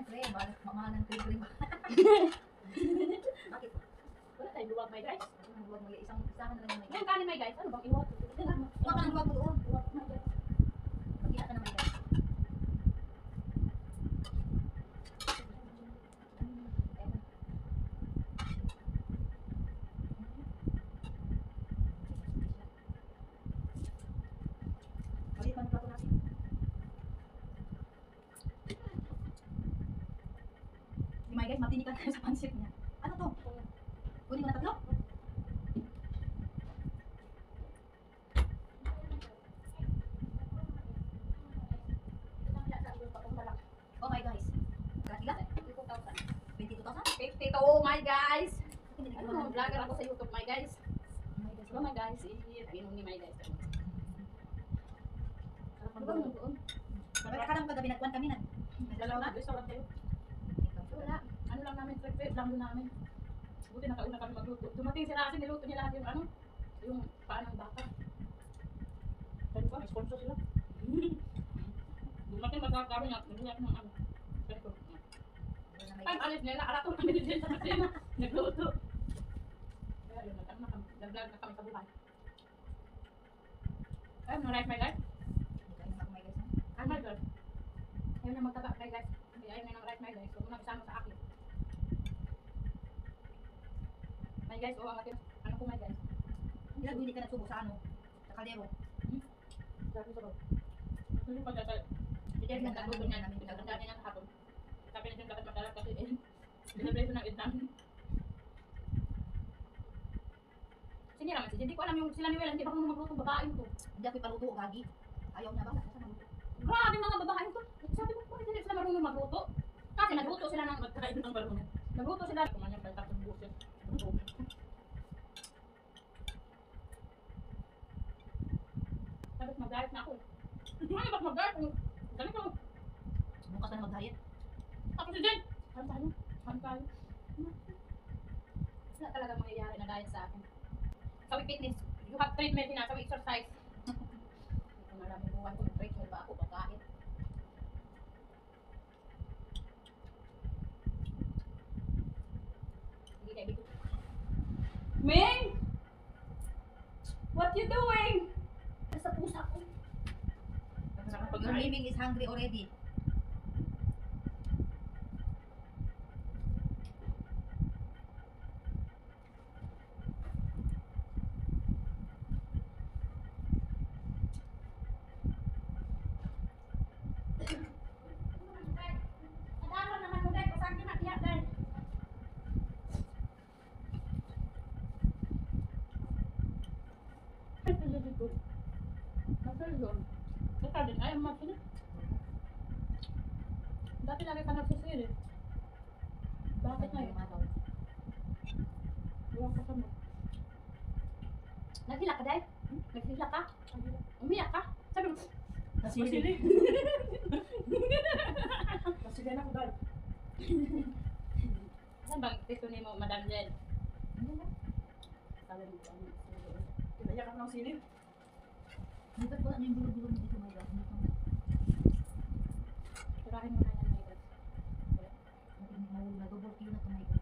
Siyempre, mamahalan ko yung prima. Bakit? Wala tayong luwag, my guys. Huwag mo isang isahan na lang yung may Ngayon kanin, my guys. Ano bang iwag? Huwag ka nang huwag mo doon. Luwag, my guys. Magkita ka naman guys. Balik pa ng plato natin. Di my guys, matinikan tayo sa pansit niya. Ano to? Kunin mo na tatlo? Oh my guys. Katiga? 22,000? 52, oh my guys. Ano, vlogger ako sa YouTube, my guys. Oh my guys, inom ni my guys. Sarap Ano ng ba doon. doon? Akala mo kagabi nagkuhan kami Dalawa na, restaurant tayo. Wala, ano lang namin, trip lang doon namin. Buti nakauna kami magluto. Dumating sila kasi niluto niya lahat yung ano, yung paa ng baka. Sabi ko, may sponsor sila. Dumating magkakaroon niya, nagluto ng ano. Sabi ko, ay, alis nila, arato kami din sa kusina. Nagluto. Kaya yun, nag-vlog na kami sa buhay. Ay, na-right my guys? Ay, my guys. Ayaw na magtaba kay guys. Hindi ayaw na ng right my guys. Huwag mo na isama sa akin. My guys, ang atin. Ano po my guys? Ilag hindi ka nagsubo sa ano? Sa kaldero. Sabi ko ba? Hindi pa dati. Hindi kaya nagtatubo niya namin. Pinagandaan niya ng kahapon. Sabi niya dapat magdalap kasi celebration ng exam. Sinira man siya. Hindi ko alam yung sila ni Wela. Hindi ba kung maglutong babae mo to? Hindi ako ipaluto o gagi. Ayaw niya ba? Nasa maluto. Grabe mga babae to. Sabi ko, bakit hindi sila marunong magluto? Kasi nagluto sila ng magkain ng marunong. Nagluto sila. Kumanya pa tapos buset. Sabi ko, mag-diet na ako. Ano ba mag-diet? Galing ako. Bukas ka na mag-diet. Ako si Jen. Saan tayo? Saan tayo? Wala talaga mangyayari na diet sa akin. Sabi fitness, you have treatment na. Sabi exercise. Kung maraming buwan ko, nag-treatment ba ako pagkain? Hindi na ibig. Ming! What you doing? Nasa pusa ko. Your living is hungry already. Dati lagi ka nagsisiri. Bakit ngayon? Iwan ka mo. Naghila ka, Day? Naghila ka? Umiyak ka? Sabi mo, Nasili. Nasili na ko, Day. Saan bang tito ni mo, Madam Jen? Sabi mo, ibayak ka ng sili? Dito po ano yung bulog-bulog dito may gas. Turahin mo na yan, my God. Nag-double kill na ito may gas.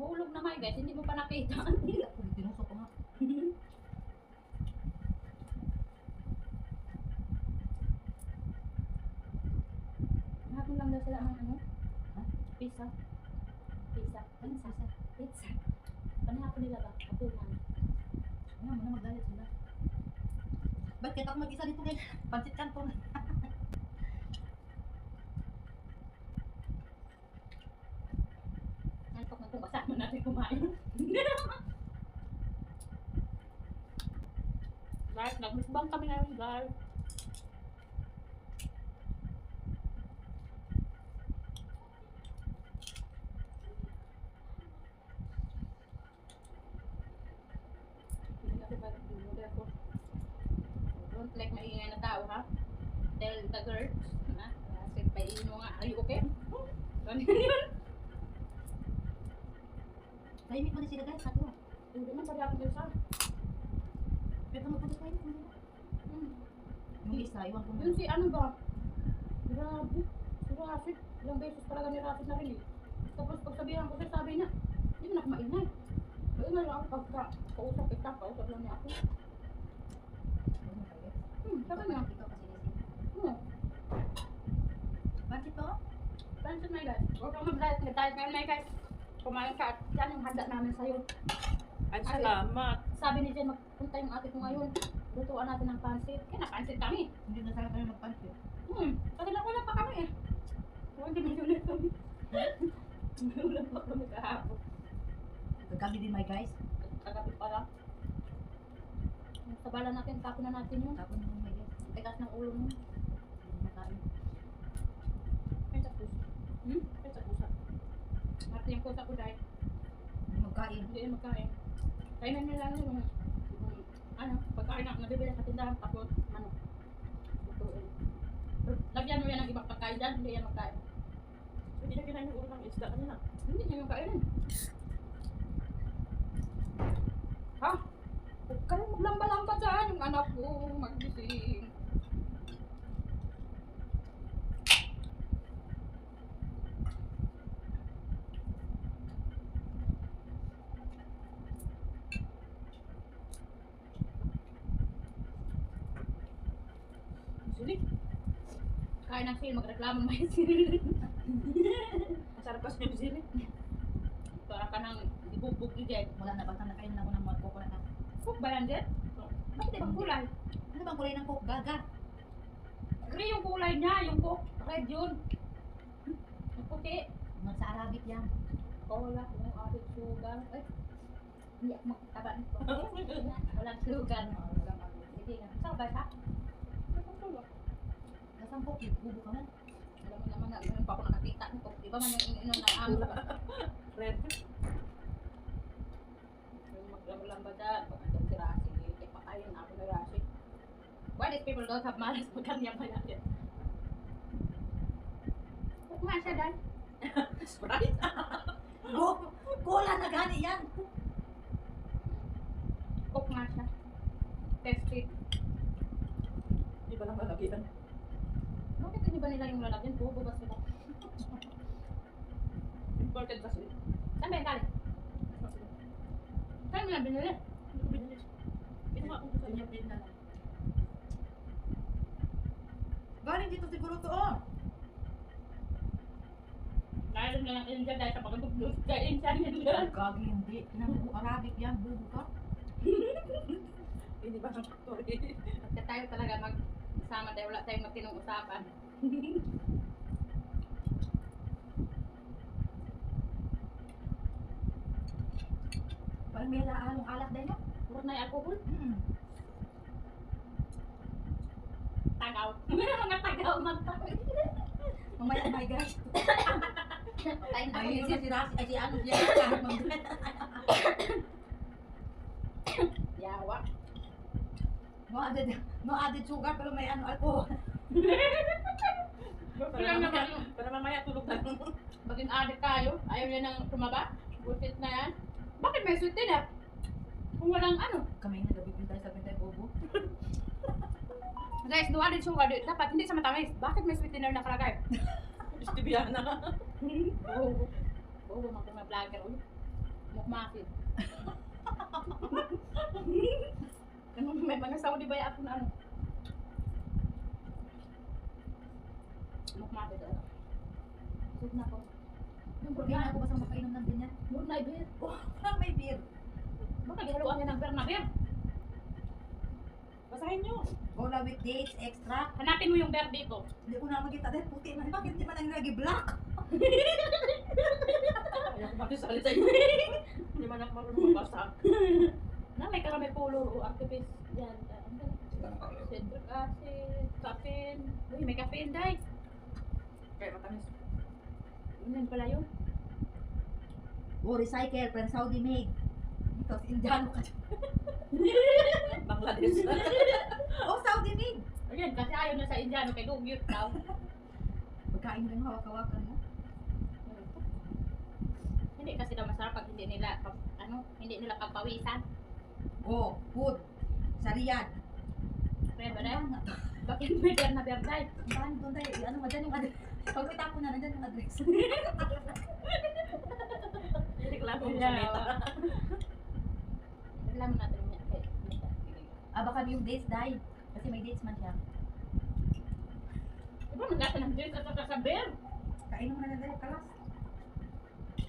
Hulog na, my guys. Hindi mo pa nakita. Hindi ako, tinusok ko nga. Hapon lang daw sila ng ano? Ha? Pizza. Pizza. Ano sa Pizza. Panahapon nila ba? Hapunan. Ayaw mo na mag-diet sila. Ba't kahit ako mag-isa dito guys? Pansit canton. Nantok na itong kasama natin kumain. Guys, nag-mukbang kami ngayon, guys. Don't like maingay na tao, ha? Tell the girls, ha? Kasi painin mo nga, are you okay? Ganun yun. Tahimik mo na sila guys, sato. Hindi man pala ako sa. Pero magpunta tayo kung nila. Yung isa, iwan ko Yung na. si ano ba? Grabe. Si Rafi. talaga ni Rafi na rin eh. Tapos pagsabihan ko siya, sabi niya, hindi mo na kumainay. Maingay lang ako pagka kausap kita, kausap lang niya ako. Sabi niya. Ito kasi nisin. Bakit to? Pansin may guys. Huwag kang mag-diet. Nag-diet ngayon may guys. Kumain ka at yan yung handa namin sa'yo. Ay, salamat. Sabi ni Jen, magpunta yung ate ko ngayon. Lutuan natin ng pansit. Kaya napansit kami. Hindi na sana kami magpansin. Kasi wala pa kami eh. Huwag din ulit kami. Wala pa kami kahapon. Kagabi din my guys. Kagabi pa lang. Sa bala natin, tapon na natin yun. Tapos din my guys. Tigas ng ulo mo. Hindi na kain. Kaya sa pusa. Kaya sa pusa. Martin yung pusa ko dahil. Hindi magkain. Hindi yan magkain. Kainan nila yung ano, pagkain na nabibili sa tindahan tapos ano. Lutuin. Lagyan mo yan ng ibang pagkain dyan, hindi yan magkain. Hindi na kinain yung ulo ng isda kanina. Hindi niya yung kainin. Ha? Huwag kayong maglamba-lamba dyan, yung anak ko magising. Sili. Kain ng sili, magreklamo may sili. Masarap kasi yung sili. Para ka nang ibubog ni Jen. Wala na basta nakain na ako ng mga coke na. Cook ba yan, Jen? Bakit ibang kulay? Ano bang kulay ng coke? Gaga. Gray yung kulay niya, yung cook. Red yun. Yung puti. Sa Arabic yan. Cola, yung added sugar. Ay, hindi ako magtaba nito. Walang sugar. Sige nga. Saan ba siya? Kasang coke, bubo ka man. Alam mo naman na, ngayon pa ako nakakita nito. Di ba man yung ininom ng amo? Red. Yung maglamba dyan, pag andun si Rasi, ipakain ako ni Rasi. Why these people don't have malas pag kanya pa natin? Cook nga siya, Dan. Sprite. Cola na gani yan. Cook nga siya. Test it. Hindi ba lang lalagyan? Bakit hindi ba nila yung lalagyan? Bobo ba sila? Imported kasi. Saan ba yung galing? Saan mo lang binili? Hindi ko binili. Kinuha ko sa inyo. Galing dito siguro to oh. Dahil na lang India dahil sa pagkakablos kay India nila. Gagi hindi. Pinang Arabic yan. Bubo ka. Hindi ba ng factory? At tayo talaga magsama dahil wala tayong matinong usapan. Parang may halong alak din no? Puro na yung alcohol. Tagaw. Mga tagaw magtawid. Mamaya my guys. Tayo na Ay, ako. si Rasi, ay si ano siya. Kahit mag- Yawa. No added sugar pero may ano alcohol. Para mamaya tulog na. Baging adik tayo. Ayaw niya nang tumaba. Bullshit na yan. Bakit may sweet din eh? Kung walang ano. Kami na gabi tayo sa bintay bobo. Guys, no added sugar. Dapat hindi sa matamis. Bakit may sweet dinner nakalagay? Stibiana. Oo. Oo, mga vlogger. Mukmakit. Ano, may mga Saudi ba ako na ano? Mukmakit. Sweet na ako. Yung Hindi na ako basta makainom ng ganyan. Good night, beer. Oh, parang may beer. Baka gihaluan niya ng beer na beer. Basahin nyo. Cola with dates, extra. Hanapin mo yung beer dito. Hindi ko na makita dahil puti na. Bakit hindi man ang lagi black? Ayaw ko makisalit sa inyo. Hindi man ako marunong magbasa. Na, may karamay pulo o activist. Yan. Citric acid, caffeine. Uy, may caffeine, day. Kaya matamis. Yun pala yun. Oh, recycle, from Saudi made. Tapos Indiano ka dyan. Bangladesh. Oh, Saudi made. Ayan, kasi ayaw na sa Indiano kay Dugyot daw. Pagkain lang hawak-hawakan mo. Hindi kasi daw masarap pag hindi nila, hindi nila pagpawisan. Oh, food. Sa Riyadh. Kaya ba, day? Bakit may beer na beer, day? Ang dami doon tayo. Ano mo dyan yung ano? Pag may tapo na, nandyan yung address. Reklamo mo sa meta. Reklamo natin niya. Okay. Ah, baka yung dates, dahil. Kasi may dates man siya. Diba magkasa ng date at saka sa bear? Kainom mo na lang dahil, kalas.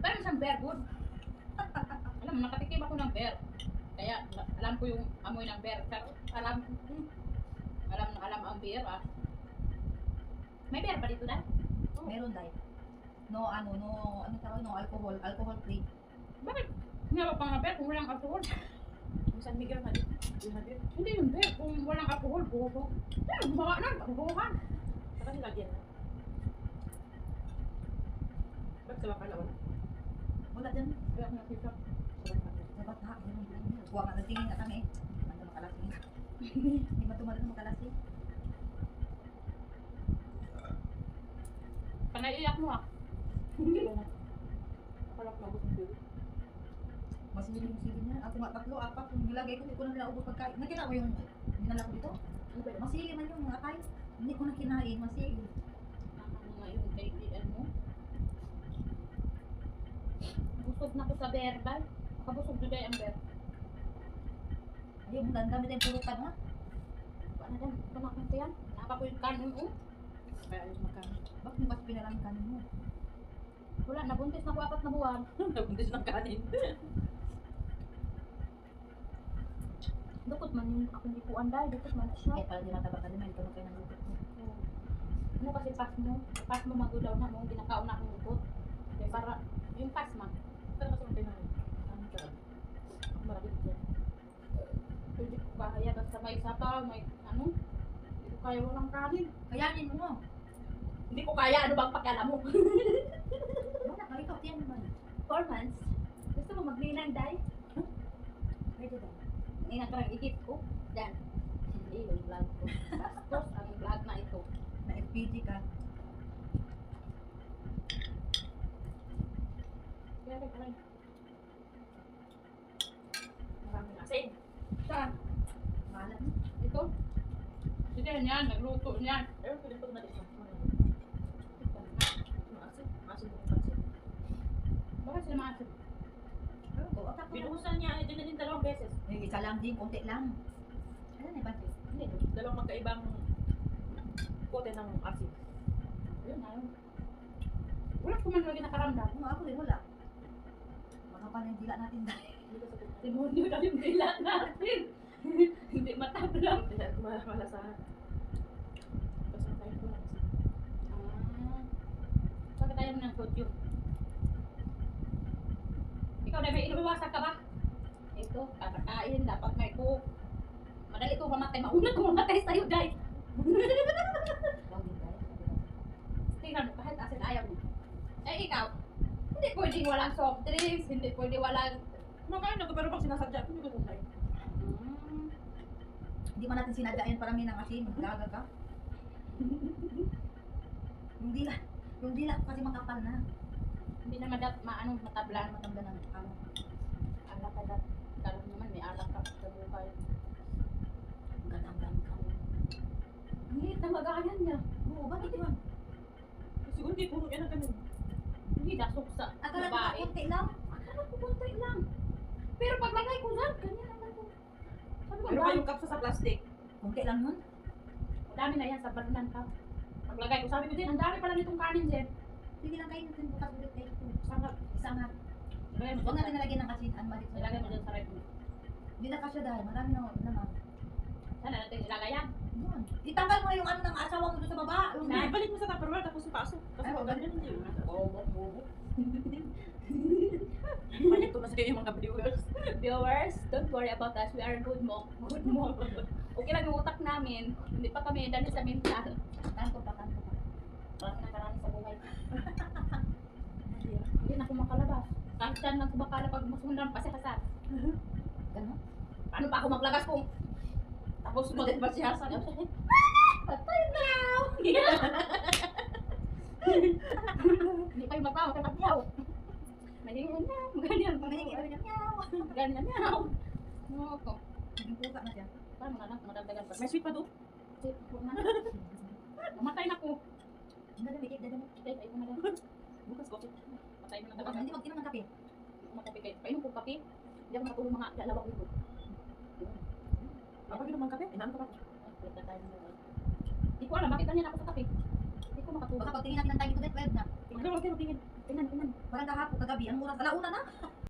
Parang isang bear good. Alam mo, nakatikim ako ng bear. Kaya alam ko yung amoy ng bear. Pero alam ang bear ah. May bear pa dito na? Meron dahil. No tawag, no alcohol. Alcohol free. Bakit? Hinawag pa nga bear kung walang alcohol. Yung San Miguel nga din. Yung Javier. Hindi yung bear kung walang alcohol. Buho. Pero gumawa na. Buhuhan. Saka nilagyan na. Ba't sa bakala wala? Wala dyan. Kaya ako nakita. Sa bata, kuha nga nagtingin na kami. Hindi man makalasing. Hindi man tumarin makalasing. Panaiiyak mo ah. Akala ko nabos ng pili. Masilim yung silin niya. Ako nga tatlo, apat. Yung nilagay ko, hindi ko na nilaubos pagkain. Nakita mo yung dinala ko dito? Masilim man yung mga kain. Hindi ko na kinain, masilim. Ano nga yung kaibigan mo? Busog na ko sa bear ba? Makabusog na ang bear. Ayun, ang dami tayong purutan ha. Paano din? Panak mo yan? Napa ko yung kanin mo? Kaya ayos magkano. Bakit mo mas pinalang kanin mo? Wala, nabuntis na ko 4 na buwan. Nabuntis ng kanin. Dukot man yung akong lipuan dahil. Dukot man na siya. Kaya pala dinataba ka naman, ikaw na kayo ng lupit mo. Ano kasi pas mo magulaw na mo, ginakaon na akong lupot. Kaya para, yung pas ma. Saan ka sa mga kailangan? Anong sarap? Marami dito. Hindi ko kaya, basta may sapa, may ano. Hindi ko kaya walang kanin. Kayanin mo. Hindi ko kaya, ano bang pakialam mo? Wala ka, ikaw, tiyan naman. 4 months. Gusto mo magninang dahil? Pwede daw. Ninang ka ng ikit ko. Yan. Hindi, yung vlog ko. Bastos ang vlog na ito. Na FPG ka. Kaya rin, kaya rin. Maraming asin. Saan? Malat mo. Ito? Sige, yan. Nagluto niyan. Ayun, pwede pag natin. Maasin. Maasin ko pansin. Bakit sila maasip? Oo, tapos. Binuhusan niya, din na din 2 beses. Yung isa lang din, konti lang. Ano na ba? Hindi, 2 magkaibang kote ng asin. Ayun, ayun. Wala ko man lagi nakaramdam. Ano, ako din, wala. Baka pa yung dila natin dahil. Hindi ka sa Demonyo na yung dila natin. Hindi matablang. Hindi na malasahan. Basta tayo ko lang. Bakit ayaw mo ng sodium? Ikaw na may inuwasan ka ba? Ito, kakakain, dapat may cook. Madali ito mamatay. Mauna ko mamatay sa'yo, Day. Ikaw din dahil. Tingnan mo, kahit asin ayaw mo. Eh, ikaw, hindi pwedeng walang soft drinks, hindi pwedeng walang... Kumakain ako, pero pag sinasadya ko, hindi ko kumain. Hindi man natin sinadyain para may ng asin. Gaga ka. Yung dila ko kasi makapal na. Hindi na matablan. Matanda ng ano. Alak ka dat. Kalam naman, may alak ka sa buhay. Gadang-gang ka. Ang liit na magayan niya. Oo, bakit yun? Siguro hindi puno yan ang ganun. Hindi dasok sa Akala ko babae. konti lang. Akala ko konti lang. Pero paglagay ko dyan, ganyan naman ko. Sabi ko, Pero dami. yung kapsa sa plastic. Konti lang yun. Dami na yan sa balunan ka. Paglagay ko, sabi ko din, ang dami pala nitong kanin, Jen. Sige lang kayo natin bukas ulit kayo. Sangap. Isang Ilagay mo huwag dyan natin nalagyan ng asin. Ang balik Ilagay mo dyan sa rep mo. Hindi na kasya dahil. Marami na naman. Saan na natin ilagay yan? Doon. Itanggal mo na yung ano ng asawa mo doon sa baba. Yung Hindi, balik mo sa Tupperware tapos ipasok. Kasi Ay, wag wag. ganyan hindi. Bobo. Panik ko na sa'yo yung mga viewers. Viewers, don't worry about us. We are good mo. Good mo. Okay lang yung utak namin. Hindi pa kami dali sa mental. Tanto pa. Marami na karami sa buhay. Hindi na ako makalabas. Kahit saan lang kumakala pag masundan pa siya kasat. Ganon. Paano pa ako maglagas kung tapos sumagot pa siya sa patay now! Hindi pa yung magpaw, kaya magpaw. Mahingon na, ganyan. Pamahingi na niya. Meow. Ganyan na. Oo ko. Naging pusa na siya. Paano na lang, madagdagan pa. May sweet pa doon. Huwag na. Mamatay na ko. Dadamikit, dadamik. Kaya kayo ko na lang. Bukas coffee. Patay mo na Bakit talaga. hindi mag-inom ng kape? Hindi ko makape kayo. Painom ko kape. Hindi ako makatulong mga dalawang linggo. Ako yun naman kape. Inaan ko ba? Hindi ko alam bakit ganyan ako sa kape. Hindi ko makatulong. Baka pag tingin natin ng time ito, 12 na. Huwag na, huwag kayo tingin. Tingnan, tingnan. Parang kahapon, kagabi, ang oras, alauna na.